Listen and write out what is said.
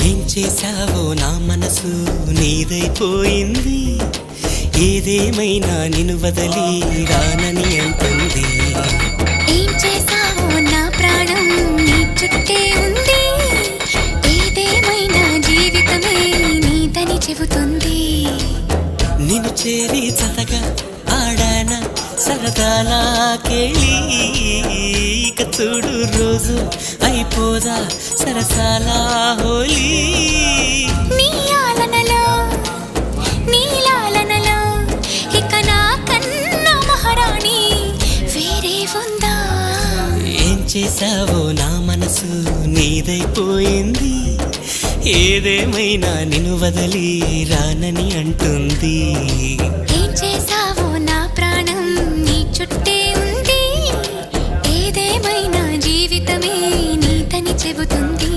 ఏం చేశావో నా మనసు నీదైపోయింది, ఏదేమైనా నిన్ను వదిలి రానని అంటుంది. ఏం చేశావో నా ప్రాణం నీ చుట్టే ఉంది, ఏదేమైనా జీవితమే నీదని చెబుతుంది. నిన్ను చేరి చతగా ఆడాన సరదాలా కేళి, ఇక చూడు రోజు అయిపోదా సరసాలా హోలీ. నీలాలనలో ఇక నా కన్నా మహారాణి వేరే ఉందా? ఏం చేశావో నా మనసు నీదైపోయింది, ఏదేమైనా నిన్ను వదిలి రానని అంటుంది. ఏం చేశావో నా ప్రాణం నీ చుట్టే ఉంది, ఏదేమైనా జీవితమే నీదని చెబుతుంది.